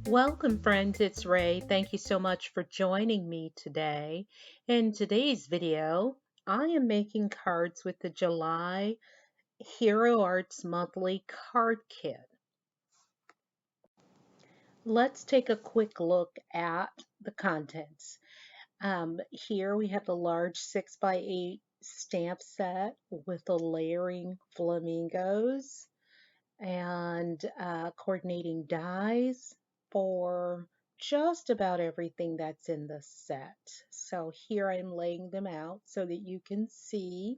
Welcome, friends. It's Ray. Thank you so much for joining me today. In today's video, I am making cards with the July Hero Arts Monthly Card Kit. Let's take a quick look at the contents. Here we have the large 6x8 stamp set with the layering flamingos and coordinating dies for just about everything that's in the set. So here I'm laying them out so that you can see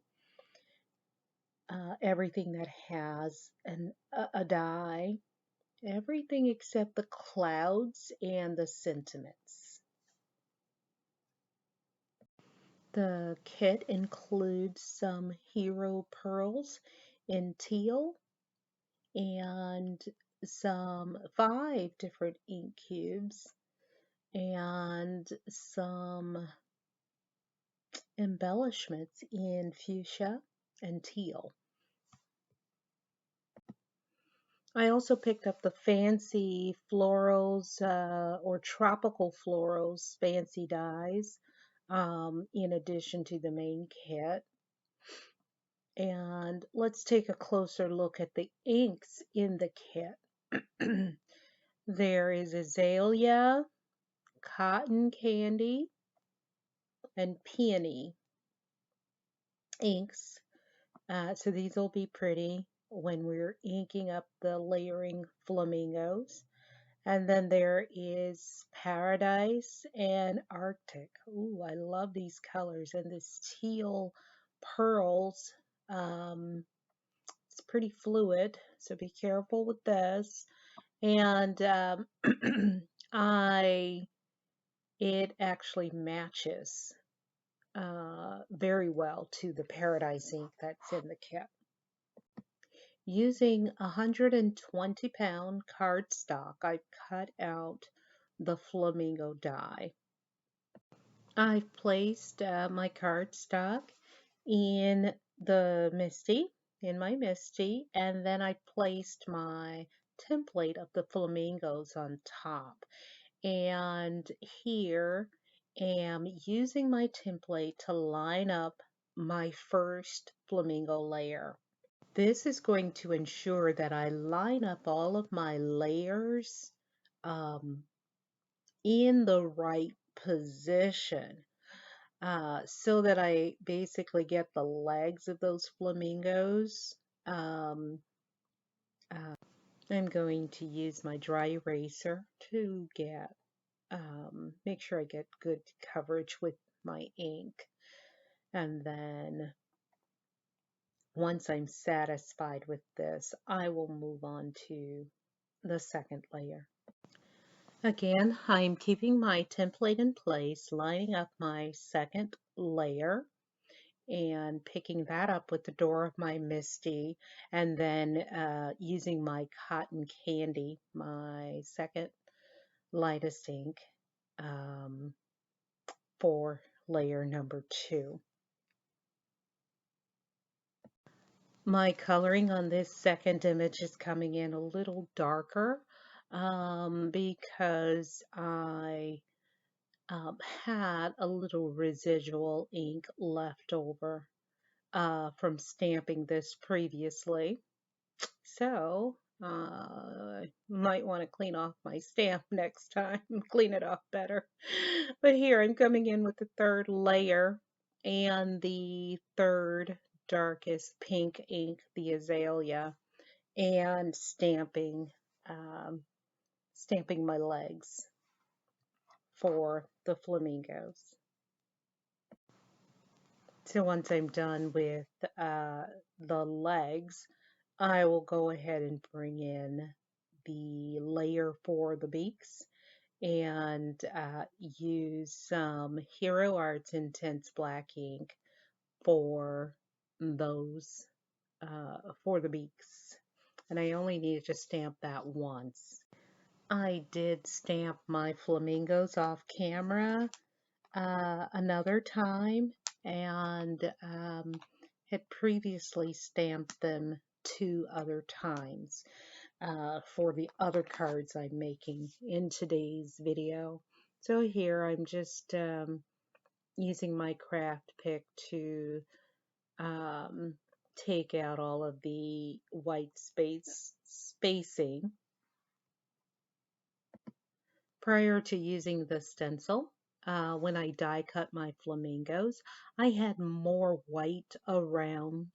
everything that has a die, everything except the clouds and the sentiments. The kit includes some hero pearls in teal and some 5 different ink cubes and some embellishments in fuchsia and teal. I also picked up the fancy florals or tropical florals fancy dies in addition to the main kit. And let's take a closer look at the inks in the kit. There is azalea, cotton candy, and peony inks. So these will be pretty when we're inking up the layering flamingos. And then there is Paradise and Arctic. Ooh, I love these colors and this teal pearls. It's pretty fluid, so be careful with this. And it actually matches very well to the Paradise ink that's in the kit. Using 120-pound cardstock, I cut out the flamingo die. I've placed my cardstock in my Misty, and then I placed my template of the flamingos on top. And here am using my template to line up my first flamingo layer. This is going to ensure that I line up all of my layers in the right position so that I basically get the legs of those flamingos. I'm going to use my dry eraser to make sure I get good coverage with my ink. And then once I'm satisfied with this, I will move on to the second layer. Again, I'm keeping my template in place, lining up my second layer and picking that up with the door of my Misty, and then using my cotton candy, my second lightest ink, for layer number 2. My coloring on this second image is coming in a little darker because I had a little residual ink left over from stamping this previously. So I might want to clean off my stamp next time, clean it off better. But here I'm coming in with the third layer and the third darkest pink ink, the azalea, and stamping my legs for the flamingos. So once I'm done with the legs, I will go ahead and bring in the layer for the beaks and use some Hero Arts Intense Black ink for those, for the beaks. And I only needed to stamp that once. I did stamp my flamingos off camera another time and had previously stamped them 2 other times. for the other cards I'm making in today's video. So here I'm just using my craft pick to um, take out all of the white spacing prior to using the stencil. When I die cut my flamingos, I had more white around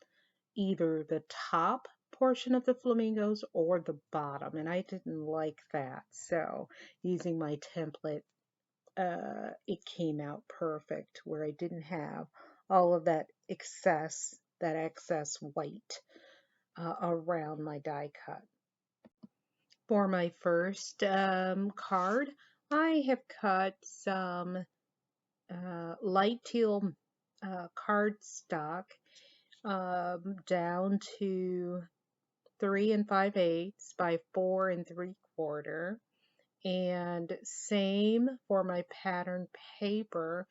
either the top portion of the flamingos or the bottom, and I didn't like that. So using my template, it came out perfect where I didn't have all of that excess white around my die cut. For my first card, I have cut some light teal cardstock down to 3 5/8 by 4 3/4, and same for my pattern paper.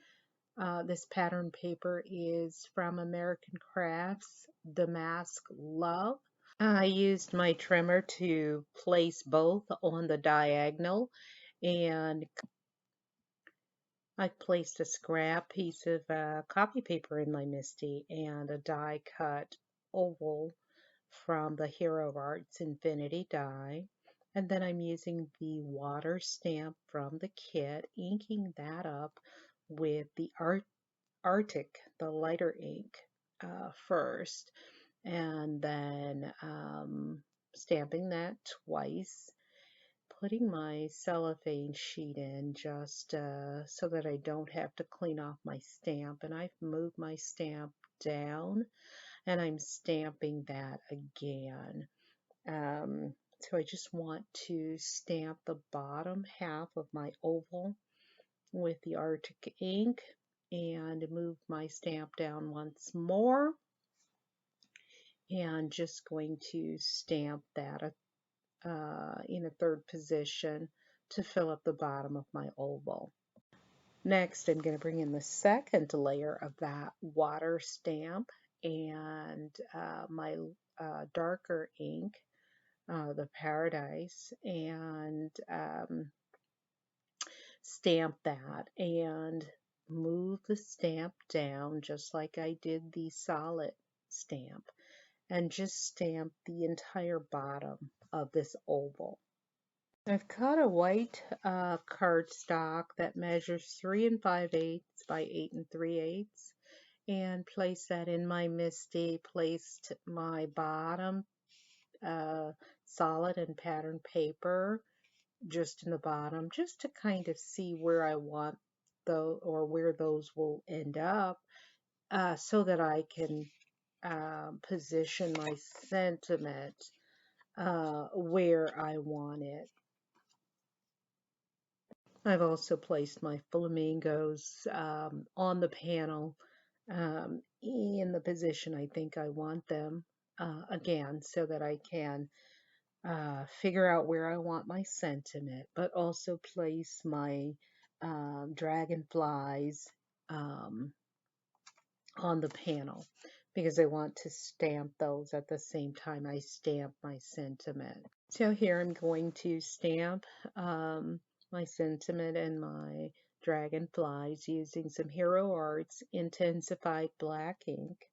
This pattern paper is from American Crafts, Damask Love. I used my trimmer to place both on the diagonal, and I placed a scrap piece of copy paper in my MISTI and a die cut oval from the Hero Arts Infinity die. And then I'm using the water stamp from the kit, inking that up with the Arctic, the lighter ink first, and then stamping that twice, putting my cellophane sheet in just so that I don't have to clean off my stamp. And I've moved my stamp down and I'm stamping that again. So I just want to stamp the bottom half of my oval with the Arctic ink and move my stamp down once more, and just going to stamp that in a third position to fill up the bottom of my oval. Next, I'm going to bring in the second layer of that water stamp and my darker ink, the Paradise, and stamp that and move the stamp down just like I did the solid stamp, and just stamp the entire bottom of this oval. I've cut a white cardstock that measures 3 5/8 by 8 3/8 and placed that in my MISTI, placed my bottom solid and pattern paper just in the bottom, just to kind of see where I want those, or where those will end up, so that I can position my sentiment where I want it. I've also placed my flamingos on the panel in the position I think I want them, again, so that I can figure out where I want my sentiment, but also place my dragonflies on the panel, because I want to stamp those at the same time I stamp my sentiment. So here I'm going to stamp my sentiment and my dragonflies using some Hero Arts intensified black ink.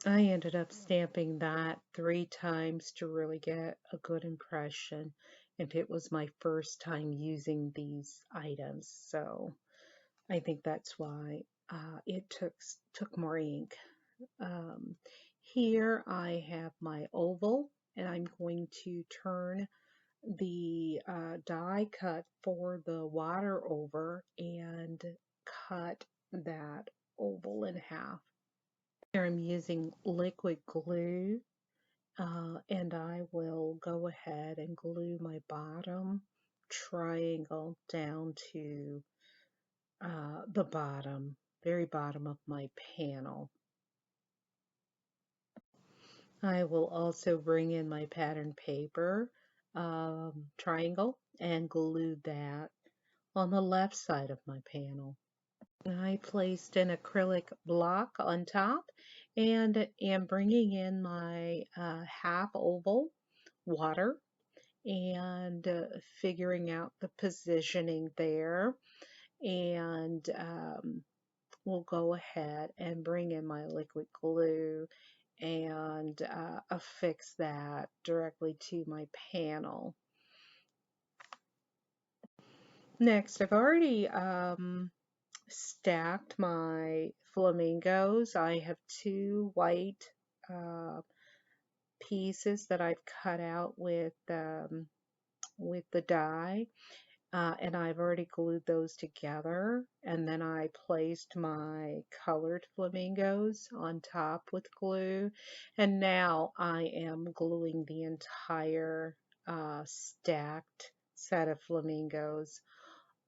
I ended up stamping that 3 times to really get a good impression, and it was my first time using these items, so I think that's why it took more ink. Here I have my oval, and I'm going to turn the die cut for the water over and cut that oval in half. Here I'm using liquid glue, and I will go ahead and glue my bottom triangle down to the bottom, very bottom of my panel. I will also bring in my pattern paper triangle and glue that on the left side of my panel. I placed an acrylic block on top and am bringing in my half oval water and figuring out the positioning there. And we'll go ahead and bring in my liquid glue and affix that directly to my panel. Next, I've already stacked my flamingos. I have two white pieces that I've cut out with the die. And I've already glued those together, and then I placed my colored flamingos on top with glue, and now I am gluing the entire stacked set of flamingos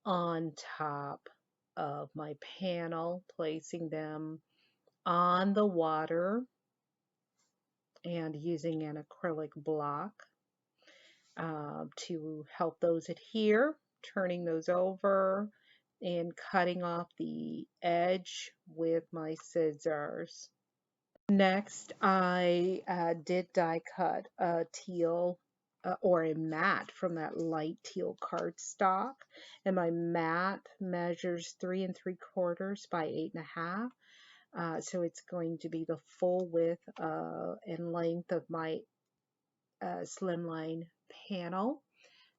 on top of my panel, placing them on the water and using an acrylic block to help those adhere, turning those over and cutting off the edge with my scissors. Next, I did die cut a teal or a mat from that light teal cardstock, and my mat measures 3 3/4 by 8 1/2. So it's going to be the full width and length of my slimline panel.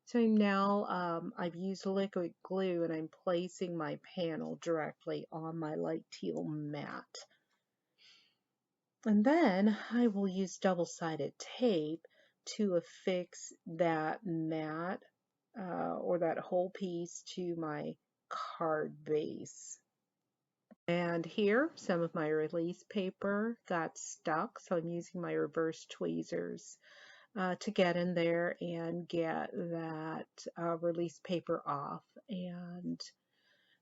So now I've used liquid glue and I'm placing my panel directly on my light teal mat. And then I will use double-sided tape to affix that mat or that whole piece to my card base. And here, some of my release paper got stuck, so I'm using my reverse tweezers to get in there and get that release paper off. And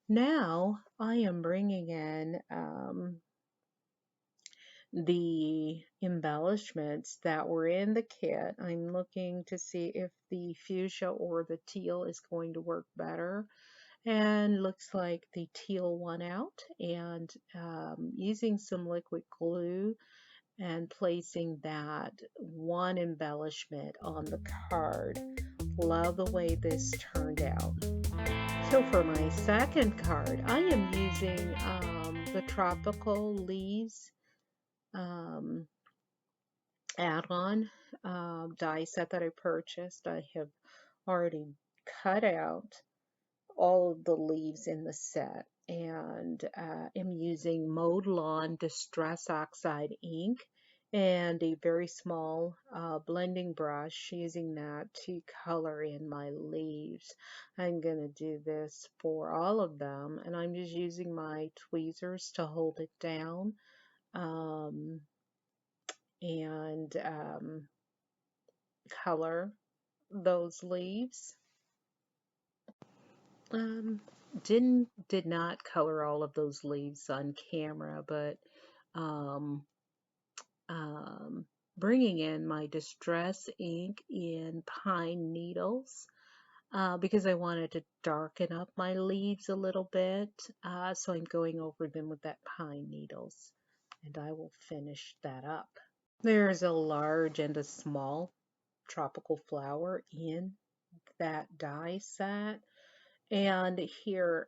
now I am bringing in the embellishments that were in the kit. I'm looking to see if the fuchsia or the teal is going to work better. And looks like the teal won out, and using some liquid glue and placing that one embellishment on the card. Love the way this turned out. So for my second card, I am using the Tropical Leaves add-on die set that I purchased. I have already cut out all of the leaves in the set, and am using Mowed Lawn Distress Oxide ink and a very small blending brush, using that to color in my leaves. I'm going to do this for all of them, and I'm just using my tweezers to hold it down and color those leaves. Did not color all of those leaves on camera, but bringing in my distress ink in pine needles because I wanted to darken up my leaves a little bit, so I'm going over them with that pine needles, and I will finish that up. There's a large and a small tropical flower in that die set. And here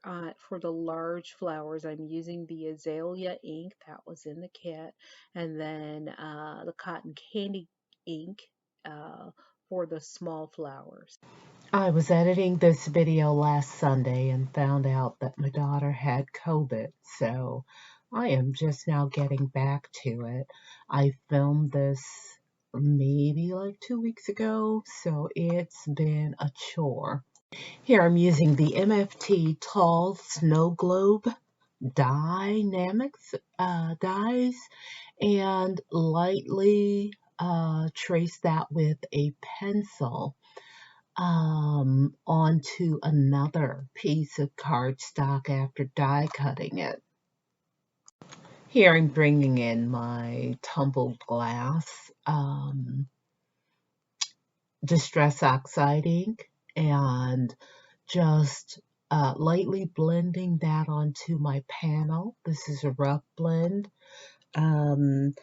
for the large flowers, I'm using the azalea ink that was in the kit, and then the cotton candy ink for the small flowers. I was editing this video last Sunday and found out that my daughter had COVID, so I am just now getting back to it. I filmed this maybe like 2 weeks ago, so it's been a chore. Here I'm using the MFT Tall Snow Globe Dynamics dies, and lightly trace that with a pencil onto another piece of cardstock after die cutting it. Here I'm bringing in my tumbled glass Distress Oxide ink and just lightly blending that onto my panel. This is a rough blend. And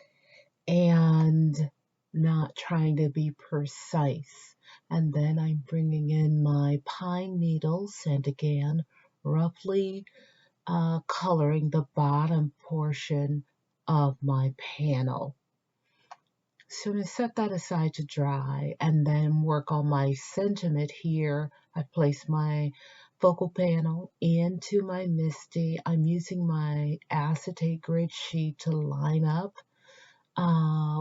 not trying to be precise. And then I'm bringing in my pine needles and again, roughly coloring the bottom portion of my panel. So I'm going to set that aside to dry and then work on my sentiment here. I place my focal panel into my MISTI. I'm using my acetate grid sheet to line up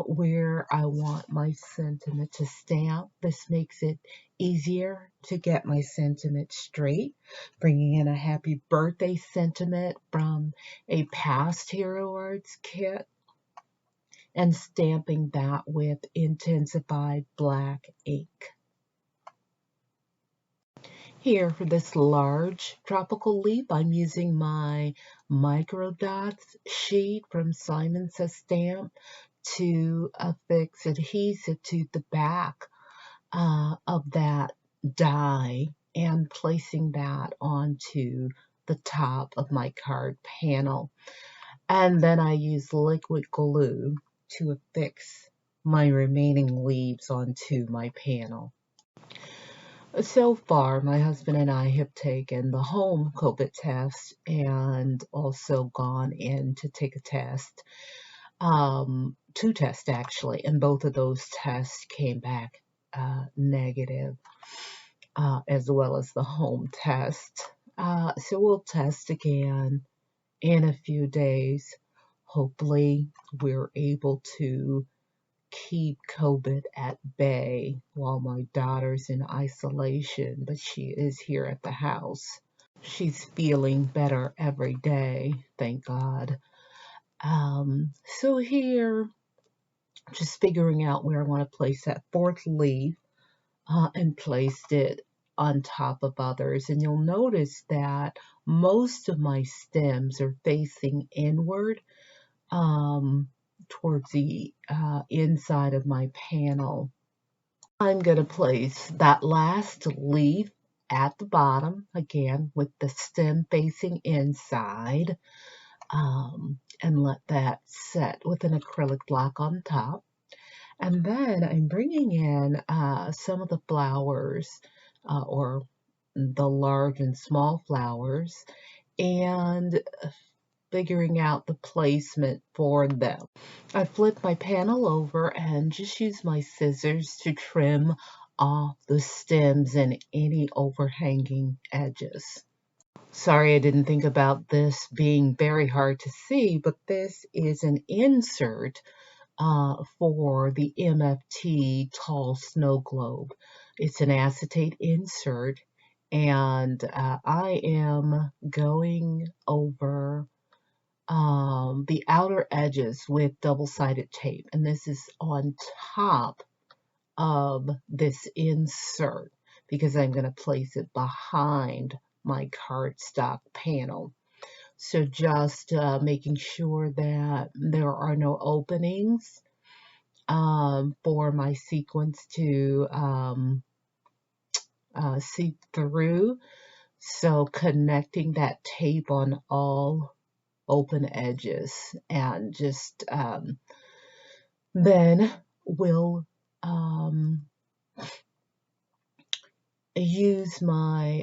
where I want my sentiment to stamp. This makes it easier to get my sentiment straight. Bringing in a happy birthday sentiment from a past Hero Arts kit and stamping that with intensified black ink. Here for this large tropical leaf, I'm using my micro dots sheet from Simon Says Stamp to affix adhesive to the back of that die and placing that onto the top of my card panel. And then I use liquid glue to affix my remaining leaves onto my panel. So far, my husband and I have taken the home COVID test and also gone in to take a test, 2 tests actually, and both of those tests came back negative, as well as the home test. So we'll test again in a few days. Hopefully, we're able to keep COVID at bay while my daughter's in isolation, but she is here at the house. She's feeling better every day, thank God. So here, just figuring out where I want to place that 4th leaf and placed it on top of others. And you'll notice that most of my stems are facing inward. Towards the inside of my panel. I'm going to place that last leaf at the bottom, again with the stem facing inside, and let that set with an acrylic block on top. And then I'm bringing in some of the flowers, or the large and small flowers, and figuring out the placement for them. I flip my panel over and just use my scissors to trim off the stems and any overhanging edges. Sorry, I didn't think about this being very hard to see, but this is an insert for the MFT Tall Snow Globe. It's an acetate insert, and I am going over the outer edges with double-sided tape, and this is on top of this insert because I'm going to place it behind my cardstock panel. So just making sure that there are no openings for my sequins to seep through. So connecting that tape on all open edges, and just then we'll use my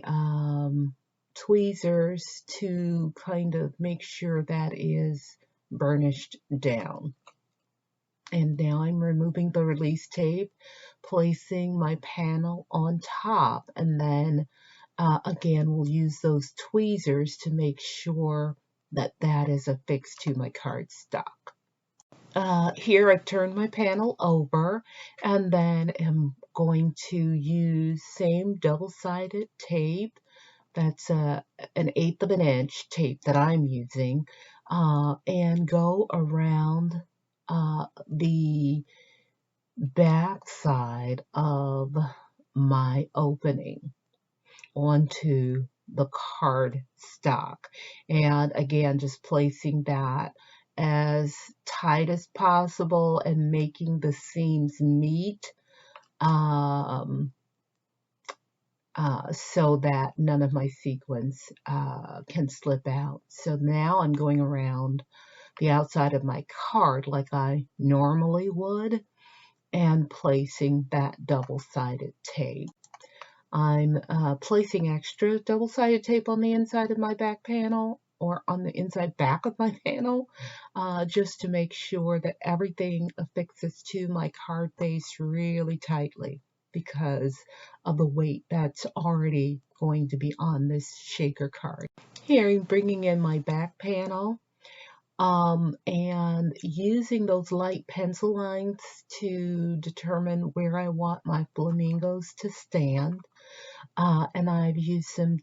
tweezers to kind of make sure that is burnished down. And now I'm removing the release tape, placing my panel on top, and then again we'll use those tweezers to make sure that that is affixed to my cardstock. Here I've turned my panel over and then am going to use same double-sided tape. That's an 1/8 of an inch tape that I'm using, and go around the back side of my opening onto the card stock, and again just placing that as tight as possible and making the seams meet so that none of my sequins can slip out. So now I'm going around the outside of my card like I normally would, and placing that double-sided tape. I'm placing extra double-sided tape on the inside of my back panel, or on the inside back of my panel, just to make sure that everything affixes to my card base really tightly because of the weight that's already going to be on this shaker card. Here I'm bringing in my back panel and using those light pencil lines to determine where I want my flamingos to stand. And I've used some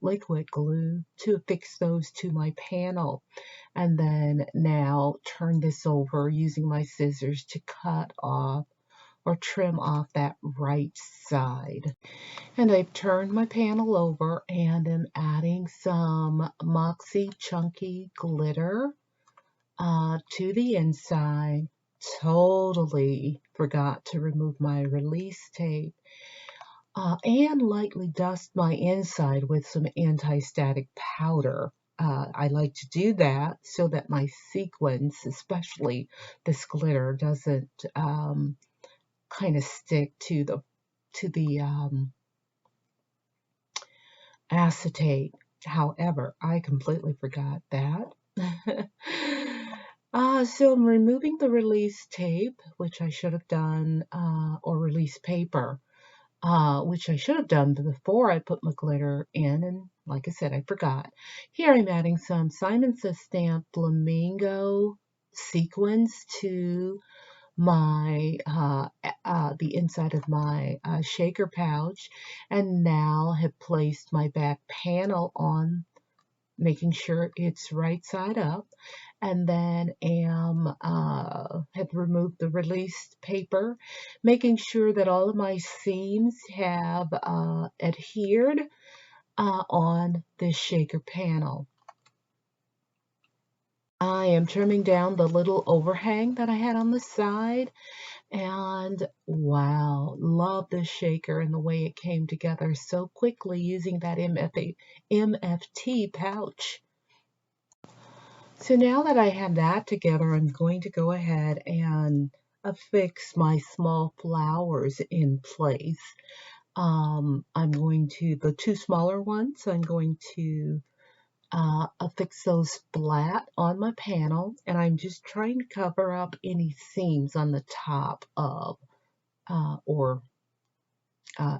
liquid glue to affix those to my panel. And then now turn this over using my scissors to cut off or trim off that right side. And I've turned my panel over and am adding some Moxie Chunky glitter to the inside. Totally forgot to remove my release tape. And lightly dust my inside with some anti-static powder. I like to do that so that my sequins, especially this glitter, doesn't kind of stick to the acetate. However, I completely forgot that. So I'm removing the release tape, which I should have done, or release paper, which I should have done before I put my glitter in, and like I said, I forgot. Here I'm adding some Simon Says Stamp Flamingo sequins to my the inside of my shaker pouch, and now have placed my back panel on, making sure it's right side up, and then have removed the released paper, making sure that all of my seams have adhered on this shaker panel. I am trimming down the little overhang that I had on the side, and wow, love this shaker and the way it came together so quickly using that MFT pouch. So now that I have that together, I'm going to go ahead and affix my small flowers in place. I'm going to, the two smaller ones, I'm going to affix those flat on my panel, and I'm just trying to cover up any seams on the top of or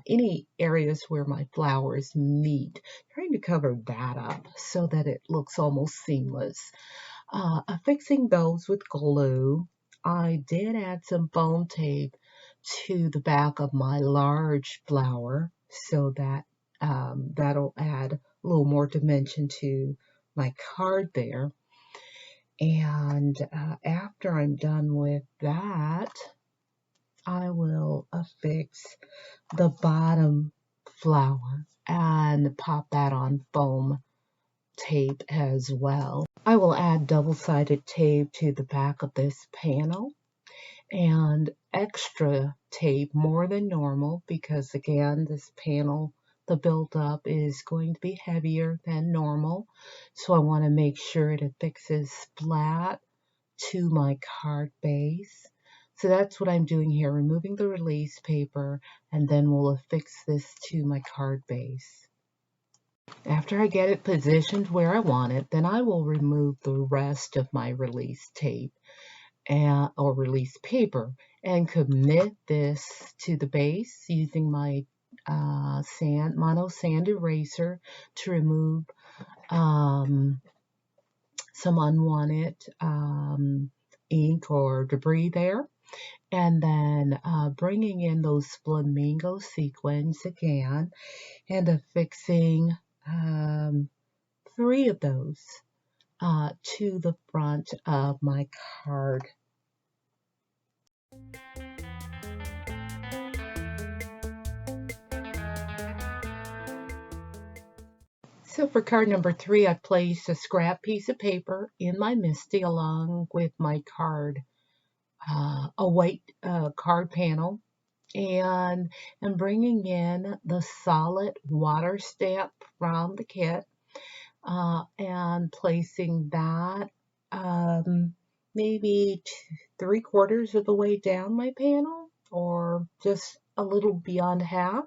any areas where my flowers meet, trying to cover that up so that it looks almost seamless. Affixing those with glue, I did add some foam tape to the back of my large flower so that that'll add a little more dimension to my card there. And after I'm done with that, I will affix the bottom flower and pop that on foam tape as well. I will add double-sided tape to the back of this panel and extra tape more than normal because, again, this panel, the build-up is going to be heavier than normal, so I want to make sure it affixes flat to my card base. So that's what I'm doing here, removing the release paper, and then we'll affix this to my card base. After I get it positioned where I want it, then I will remove the rest of my release tape or release paper and commit this to the base using my mono sand eraser to remove some unwanted ink or debris there. And then bringing in those flamingo sequins again and affixing 3 of those to the front of my card. So for card number 3, I placed a scrap piece of paper in my MISTI along with my card, a white card panel, and I'm bringing in the solid water stamp from the kit and placing that maybe 3/4 of the way down my panel, or just a little beyond half,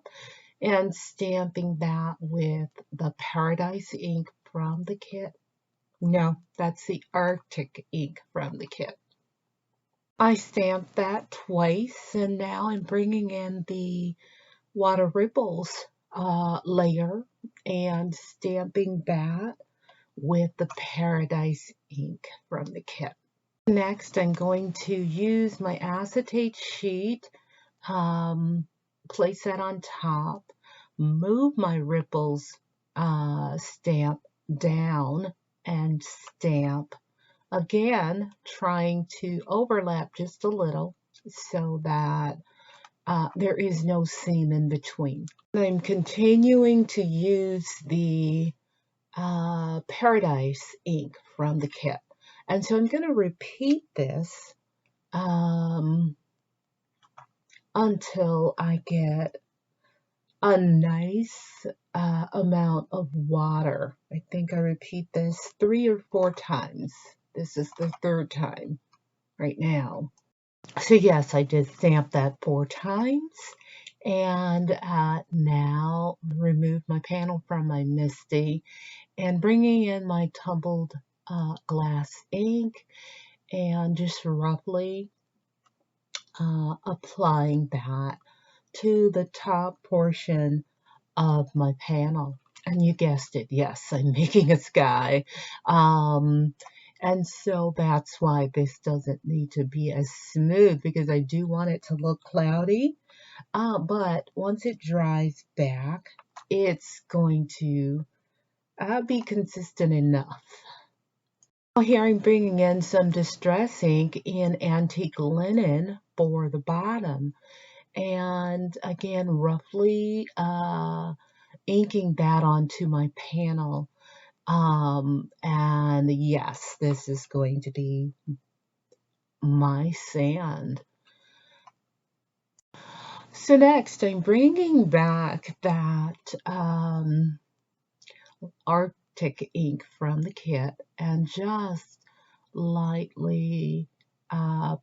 and stamping that with the Paradise ink from the kit. No, that's the Arctic ink from the kit. I stamped that twice, and now I'm bringing in the Water Ripples layer and stamping that with the Paradise ink from the kit. Next, I'm going to use my acetate sheet, place that on top, move my Ripples stamp down, and stamp again, trying to overlap just a little so that there is no seam in between. I'm continuing to use the Paradise ink from the kit. And so I'm going to repeat this until I get a nice amount of water. I think I repeat this 3 or 4 times. This is the 3rd time right now. So yes, I did stamp that 4 times. And now remove my panel from my MISTI and bringing in my tumbled glass ink and just roughly applying that to the top portion of my panel. And you guessed it, yes, I'm making a sky. And so that's why this doesn't need to be as smooth, because I do want it to look cloudy. But once it dries back, it's going to be consistent enough. Here I'm bringing in some distress ink in antique linen for the bottom. And again, roughly inking that onto my panel. And yes, this is going to be my sand. So next, I'm bringing back that Arctic ink from the kit and just lightly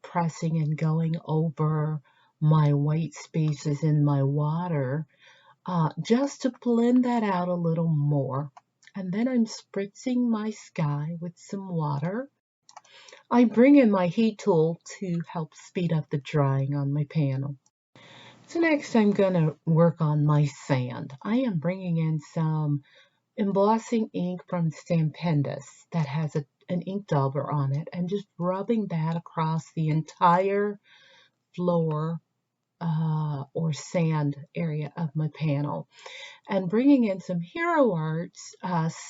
pressing and going over my white spaces in my water just to blend that out a little more. And then I'm spritzing my sky with some water. I bring in my heat tool to help speed up the drying on my panel. So next I'm going to work on my sand. I am bringing in some embossing ink from Stampendous that has an ink dauber on it, and just rubbing that across the entire floor or sand area of my panel, and bringing in some Hero Arts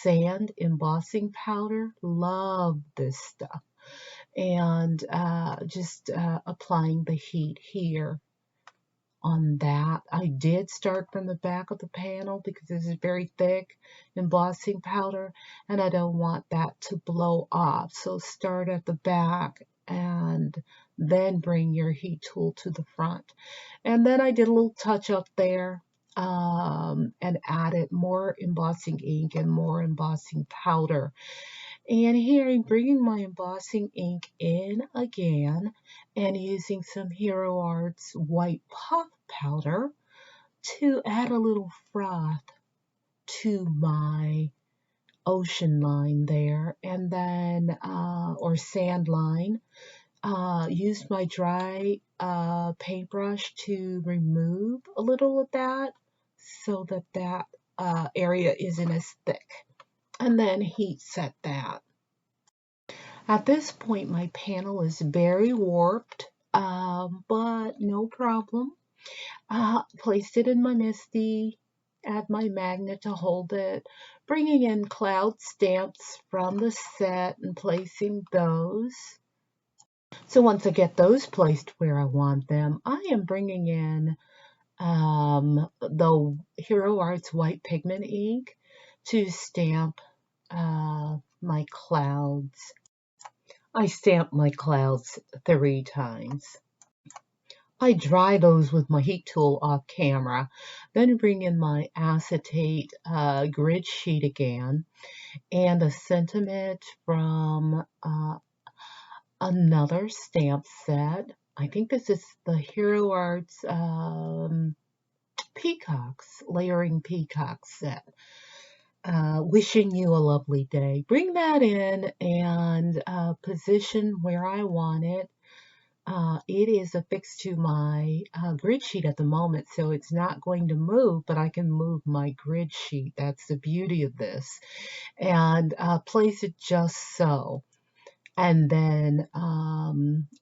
sand embossing powder. Love this stuff. And just applying the heat here on that. I did start from the back of the panel because this is very thick embossing powder and I don't want that to blow off. So start at the back and then bring your heat tool to the front. And then I did a little touch up there and added more embossing ink and more embossing powder. And here I'm bringing my embossing ink in again and using some Hero Arts white puff powder to add a little froth to my ocean line there, and then or sand line. Used my dry paintbrush to remove a little of that so that that area isn't as thick, and then heat set that. At this point, my panel is very warped, but no problem. Placed it in my MISTI, add my magnet to hold it, bringing in cloud stamps from the set and placing those. So once I get those placed where I want them, I am bringing in the Hero Arts white pigment ink to stamp my clouds. I stamped my clouds 3 times. I dry those with my heat tool off camera, then bring in my acetate grid sheet again and a sentiment from another stamp set. I think this is the Hero Arts Peacocks, Layering Peacocks set. Wishing you a lovely day. Bring that in and position where I want it. It is affixed to my grid sheet at the moment, so it's not going to move, but I can move my grid sheet. That's the beauty of this. And place it just so. And then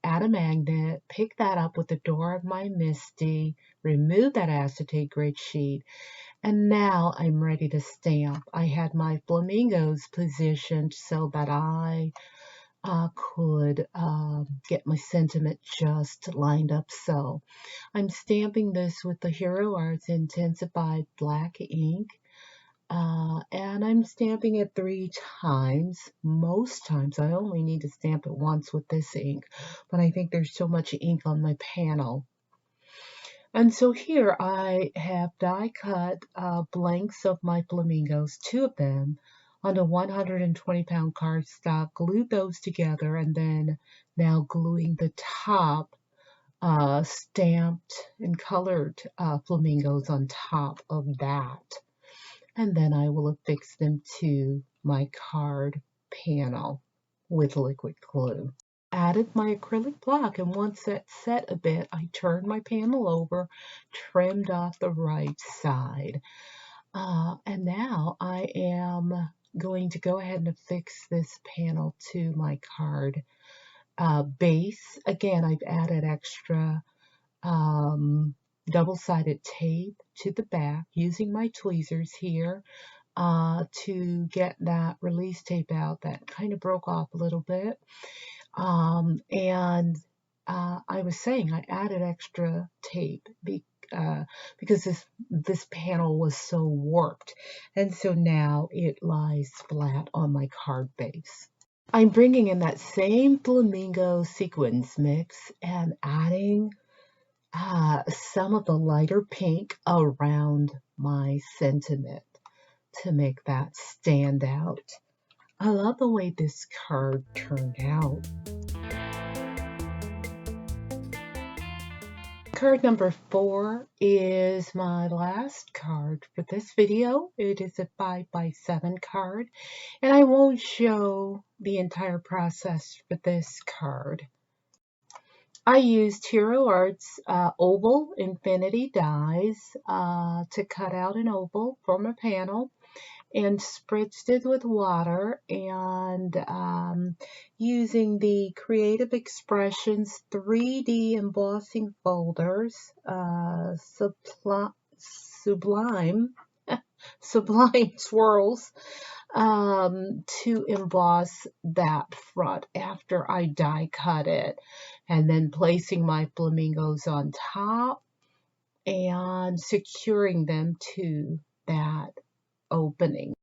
add a magnet, pick that up with the door of my Misty, remove that acetate grid sheet, and now I'm ready to stamp. I had my flamingos positioned so that I could get my sentiment just lined up so. I'm stamping this with the Hero Arts Intensified Black ink. And I'm stamping it 3 times. Most times I only need to stamp it once with this ink, but I think there's so much ink on my panel. And so here I have die cut blanks of my flamingos, 2 of them, on a 120-pound cardstock, glued those together, and then now gluing the top stamped and colored flamingos on top of that. And then I will affix them to my card panel with liquid glue. Added my acrylic block, and once that's set a bit, I turned my panel over, trimmed off the right side. And now I am going to go ahead and affix this panel to my card base. Again, I've added extra double-sided tape to the back using my tweezers here to get that release tape out that kind of broke off a little bit. I was saying I added extra tape because this panel was so warped, and so now it lies flat on my card base. I'm bringing in that same flamingo sequins mix and adding some of the lighter pink around my sentiment to make that stand out. I love the way this card turned out. Card number 4 is my last card for this video. It is a 5x7 card, and I won't show the entire process for this card. I used Hero Arts oval infinity dies to cut out an oval from a panel and spritzed it with water, and using the Creative Expressions 3D embossing folders, Sublime Swirls, to emboss that front after I die cut it, and then placing my flamingos on top and securing them to that opening.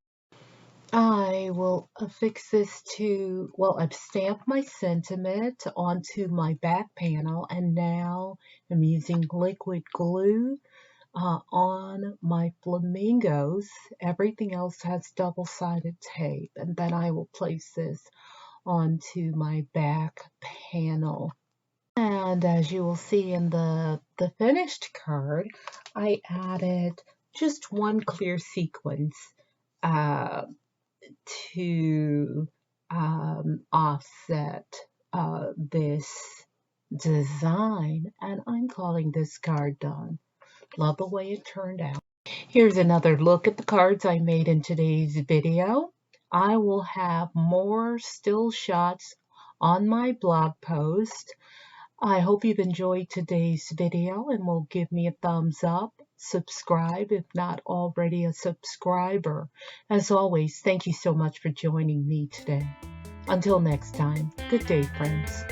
I will affix this to, well, I've stamped my sentiment onto my back panel, and now I'm using liquid glue on my flamingos. Everything else has double-sided tape, and then I will place this onto my back panel. And as you will see in the finished card, I added just one clear sequence to offset this design, and I'm calling this card done. Love the way it turned out. Here's another look at the cards I made in today's video. I will have more still shots on my blog post. I hope you've enjoyed today's video and will give me a thumbs up. Subscribe if not already a subscriber. As always, thank you so much for joining me today. Until next time, good day, friends.